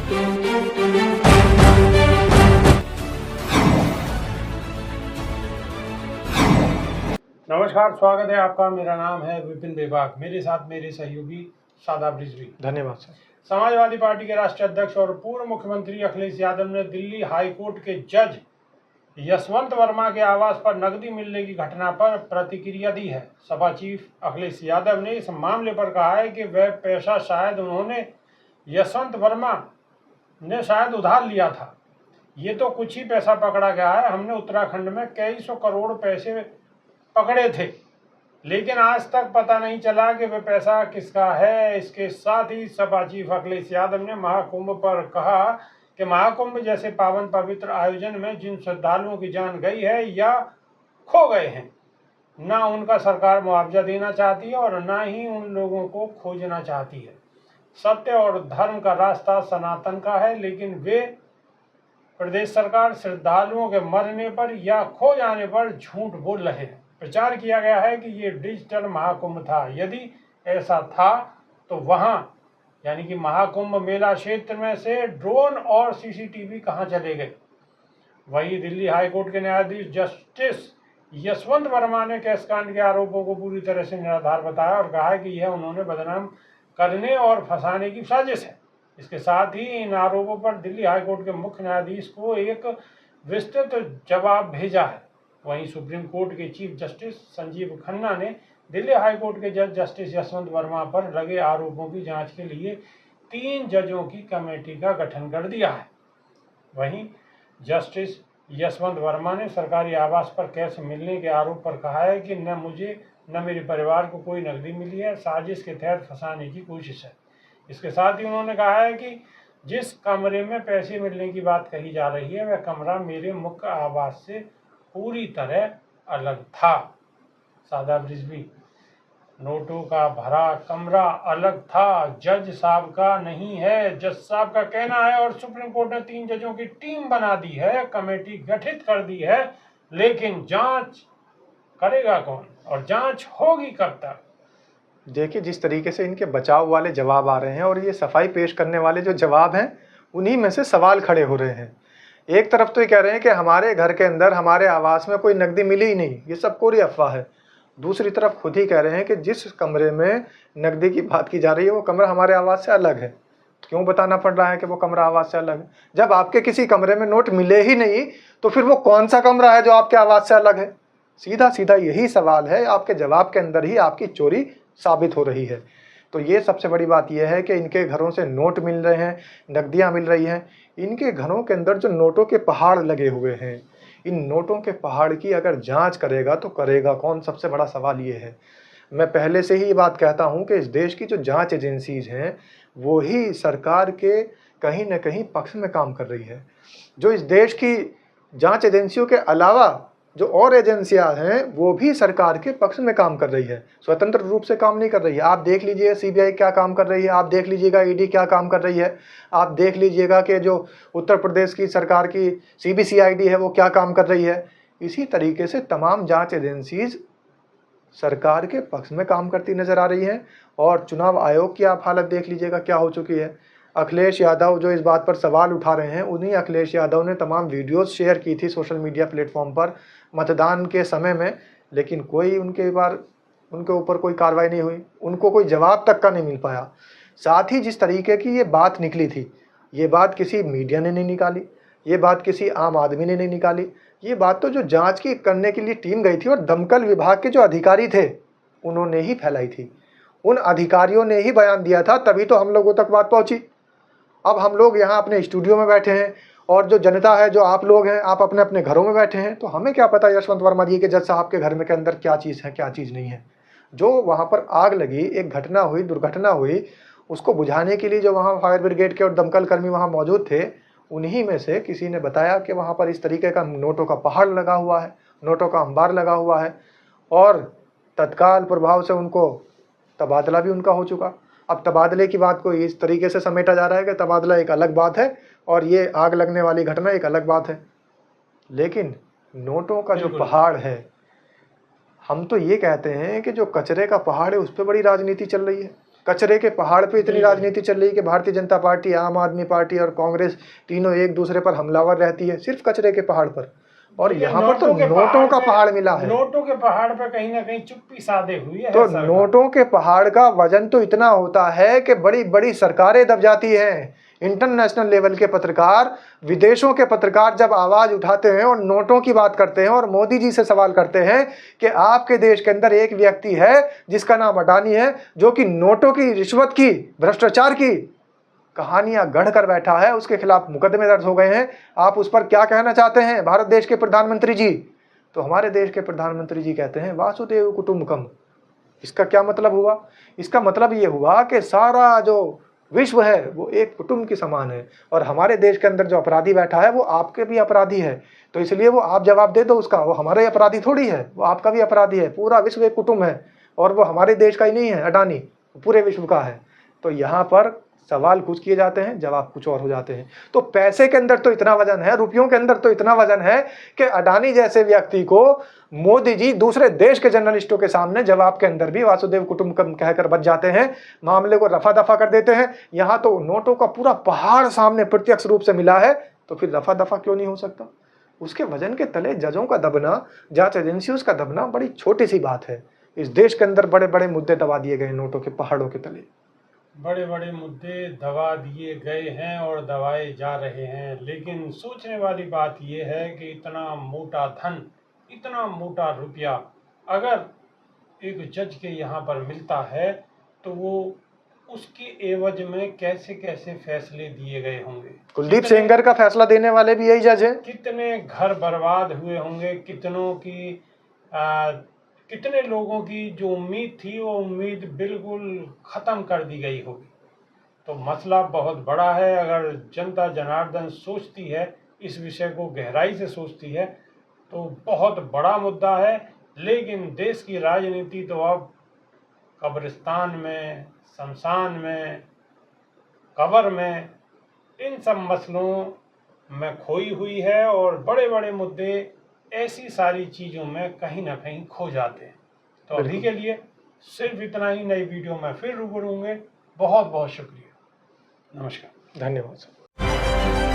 नमस्कार, स्वागत है आपका। मेरा नाम है विपिन बेबाक। मेरे साथ मेरे सहयोगी शादाब रिजवी। धन्यवाद सर। समाजवादी पार्टी के राष्ट्रीय अध्यक्ष और पूर्व मुख्यमंत्री अखिलेश यादव ने दिल्ली हाई कोर्ट के जज यशवंत वर्मा के आवास पर नकदी मिलने की घटना पर प्रतिक्रिया दी है। सपा चीफ अखिलेश यादव ने इस मामले पर कहा है कि वह पैसा शायद उन्होंने यशवंत वर्मा ने शायद उधार लिया था। ये तो कुछ ही पैसा पकड़ा गया है। हमने उत्तराखंड में कई सौ करोड़ पैसे पकड़े थे, लेकिन आज तक पता नहीं चला कि वह पैसा किसका है। इसके साथ ही सपा चीफ अखिलेश यादव ने महाकुंभ पर कहा कि महाकुंभ जैसे पावन पवित्र आयोजन में जिन श्रद्धालुओं की जान गई है या खो गए हैं, ना उनका सरकार मुआवजा देना चाहती है और ना ही उन लोगों को खोजना चाहती है। सत्य और धर्म का रास्ता सनातन का है, लेकिन वे प्रदेश सरकार श्रद्धालुओं के मरने पर या खो जाने पर झूठ बोल रहे हैं। प्रचार किया गया है कि ये डिजिटल महाकुंभ था। यदि ऐसा था तो वहां यानी कि महाकुंभ मेला क्षेत्र में से ड्रोन और सीसीटीवी कहां चले गए। वहीं दिल्ली हाईकोर्ट के न्यायाधीश जस्टिस यशवंत वर्मा ने कैशकांड के आरोपों को पूरी तरह से निराधार बताया और कहा कि यह उन्होंने बदनाम करने और फंसाने की साजिश है। इसके साथ ही इन आरोपों पर दिल्ली हाईकोर्ट के मुख्य न्यायाधीश को एक विस्तृत जवाब भेजा है। वहीं सुप्रीम कोर्ट के चीफ जस्टिस संजीव खन्ना ने दिल्ली हाईकोर्ट के जज जस्टिस यशवंत वर्मा पर लगे आरोपों की जांच के लिए 3 जजों की कमेटी का गठन कर दिया है। वहीं जस्टिस यशवंत वर्मा ने सरकारी आवास पर कैश मिलने के आरोप पर कहा है कि न मुझे न मेरे परिवार को कोई नकदी मिली है, साजिश के तहत फंसाने की कोशिश है। इसके साथ ही उन्होंने कहा है कि जिस कमरे में पैसे मिलने की बात कही जा रही है वह कमरा मेरे मुख्य आवास से पूरी तरह अलग था। शादाब रिजवी, नोटों का भरा कमरा अलग था, जज साहब का नहीं है। जज साहब का कहना है और सुप्रीम कोर्ट ने 3 जजों की टीम बना दी है, कमेटी गठित कर दी है, लेकिन जांच करेगा कौन और जांच होगी कब तक? देखिए, जिस तरीके से इनके बचाव वाले जवाब आ रहे हैं और ये सफाई पेश करने वाले जो जवाब हैं, उन्हीं में से सवाल खड़े हो रहे हैं। एक तरफ तो ये कह रहे हैं कि हमारे घर के अंदर हमारे आवास में कोई नकदी मिली ही नहीं, ये सब कोरी अफवाह है। दूसरी तरफ खुद ही कह रहे हैं कि जिस कमरे में नकदी की बात की जा रही है वो कमरा हमारे आवास से अलग है। क्यों बताना पड़ रहा है कि वो कमरा आवास से अलग है? जब आपके किसी कमरे में नोट मिले ही नहीं तो फिर वो कौन सा कमरा है जो आपके आवास से अलग है? सीधा सीधा यही सवाल है। आपके जवाब के अंदर ही आपकी चोरी साबित हो रही है। तो ये सबसे बड़ी बात यह है कि इनके घरों से नोट मिल रहे हैं, नकदियाँ मिल रही हैं। इनके घरों के अंदर जो नोटों के पहाड़ लगे हुए हैं, इन नोटों के पहाड़ की अगर जांच करेगा तो करेगा कौन? सबसे बड़ा सवाल ये है। मैं पहले से ही ये बात कहता हूँ कि इस देश की जो जांच एजेंसीज हैं वो ही सरकार के कहीं न कहीं पक्ष में काम कर रही है। जो इस देश की जांच एजेंसियों के अलावा जो और एजेंसियां हैं वो भी सरकार के पक्ष में काम कर रही है, स्वतंत्र रूप से काम नहीं कर रही है। आप देख लीजिए सीबीआई क्या काम कर रही है, आप देख लीजिएगा ईडी क्या काम कर रही है, आप देख लीजिएगा कि जो उत्तर प्रदेश की सरकार की सीबीसीआईडी है वो क्या काम कर रही है। इसी तरीके से तमाम जांच एजेंसीज सरकार के पक्ष में काम करती नजर आ रही हैं। और चुनाव आयोग की आप हालत देख लीजिएगा क्या हो चुकी है। अखिलेश यादव जो इस बात पर सवाल उठा रहे हैं, उन्हीं अखिलेश यादव ने तमाम वीडियोस शेयर की थी सोशल मीडिया प्लेटफॉर्म पर मतदान के समय में, लेकिन कोई उनके ऊपर कोई कार्रवाई नहीं हुई, उनको कोई जवाब तक का नहीं मिल पाया। साथ ही जिस तरीके की ये बात निकली थी, ये बात किसी मीडिया ने नहीं निकाली, ये बात किसी आम आदमी ने नहीं निकाली, ये बात तो जो जाँच की करने के लिए टीम गई थी और दमकल विभाग के जो अधिकारी थे उन्होंने ही फैलाई थी। उन अधिकारियों ने ही बयान दिया था, तभी तो हम लोगों तक बात पहुँची। अब हम लोग यहाँ अपने स्टूडियो में बैठे हैं और जो जनता है, जो आप लोग हैं, आप अपने अपने घरों में बैठे हैं, तो हमें क्या पता यशवंत वर्मा जी के जज साहब के घर में के अंदर क्या चीज़ है क्या चीज़ नहीं है। जो वहाँ पर आग लगी, एक घटना हुई, दुर्घटना हुई, उसको बुझाने के लिए जो वहाँ फायर ब्रिगेड के और दमकल कर्मी वहाँ मौजूद थे, उन्हीं में से किसी ने बताया कि वहाँ पर इस तरीके का नोटों का पहाड़ लगा हुआ है, नोटों का अंबार लगा हुआ है और तत्काल प्रभाव से उनको तबादला भी उनका हो चुका। अब तबादले की बात को इस तरीके से समेटा जा रहा है कि तबादला एक अलग बात है और ये आग लगने वाली घटना एक अलग बात है। लेकिन नोटों का जो पहाड़ है, हम तो ये कहते हैं कि जो कचरे का पहाड़ है उस पर बड़ी राजनीति चल रही है। कचरे के पहाड़ पे इतनी राजनीति चल रही है कि भारतीय जनता पार्टी, आम आदमी पार्टी और कांग्रेस तीनों एक दूसरे पर हमलावर रहती है, सिर्फ कचरे के पहाड़ पर। और यहाँ पर तो नोटों का पहाड़ मिला है। नोटों के पहाड़ पर कहीं ना कहीं चुप्पी साधे हुई है। तो नोटों के पहाड़ का वजन तो इतना होता है कि बड़ी बड़ी सरकारें दब जाती हैं। इंटरनेशनल लेवल के पत्रकार, विदेशों के पत्रकार जब आवाज उठाते हैं और नोटों की बात करते हैं और मोदी जी से सवाल करते हैं कि आपके देश के अंदर एक व्यक्ति है जिसका नाम अडानी है, जो कि नोटों की, रिश्वत की, भ्रष्टाचार की कहानियां गढ़ कर बैठा है, उसके खिलाफ मुकदमे दर्ज हो गए हैं, आप उस पर क्या कहना चाहते हैं भारत देश के प्रधानमंत्री जी? तो हमारे देश के प्रधानमंत्री जी कहते हैं वासुदेव कुटुंबकम। इसका क्या मतलब हुआ? इसका मतलब ये हुआ कि सारा जो विश्व है वो एक कुटुंब के समान है, और हमारे देश के अंदर जो अपराधी बैठा है वो आपके भी अपराधी है, तो इसलिए वो आप जवाब दे दो उसका, वो हमारे अपराधी थोड़ी है, वो आपका भी अपराधी है। पूरा विश्व एक कुटुंब है, और वो हमारे देश का ही नहीं है अडानी, पूरे विश्व का है। तो यहाँ पर सवाल कुछ किए जाते हैं, जवाब कुछ और हो जाते हैं। तो पैसे के अंदर तो इतना वजन है, रुपयों के अंदर तो इतना वजन है कि अडानी जैसे व्यक्ति को मोदी जी दूसरे देश के जर्नलिस्टों के सामने जवाब के अंदर भी वासुदेव कुटुंबकम कहकर बच जाते हैं, मामले को रफा दफा कर देते हैं। यहाँ तो नोटों का पूरा पहाड़ सामने प्रत्यक्ष रूप से मिला है, तो फिर रफा दफा क्यों नहीं हो सकता? उसके वजन के तले जजों का दबना, जांच एजेंसियों का दबना बड़ी छोटी सी बात है। इस देश के अंदर बड़े बड़े मुद्दे दबा दिए गए नोटों के पहाड़ों के तले। बड़े बड़े मुद्दे दबा दिए गए हैं और दबाए जा रहे हैं, लेकिन सोचने वाली बात यह है कि इतना मोटा धन, इतना मोटा रुपया अगर एक जज के यहाँ पर मिलता है तो वो उसके एवज में कैसे कैसे फैसले दिए गए होंगे। कुलदीप सेंगर का फैसला देने वाले भी यही जज हैं। कितने घर बर्बाद हुए होंगे, कितने लोगों की जो उम्मीद थी वो उम्मीद बिल्कुल ख़त्म कर दी गई होगी। तो मसला बहुत बड़ा है। अगर जनता जनार्दन सोचती है, इस विषय को गहराई से सोचती है, तो बहुत बड़ा मुद्दा है। लेकिन देश की राजनीति तो अब कब्रिस्तान में, शमशान में, कब्र में, इन सब मसलों में खोई हुई है, और बड़े बड़े मुद्दे ऐसी सारी चीज़ों में कहीं ना कहीं खो जाते हैं। तो अभी के लिए सिर्फ इतना ही। नई वीडियो में फिर रूबरू होंगे। बहुत बहुत शुक्रिया। नमस्कार। धन्यवाद।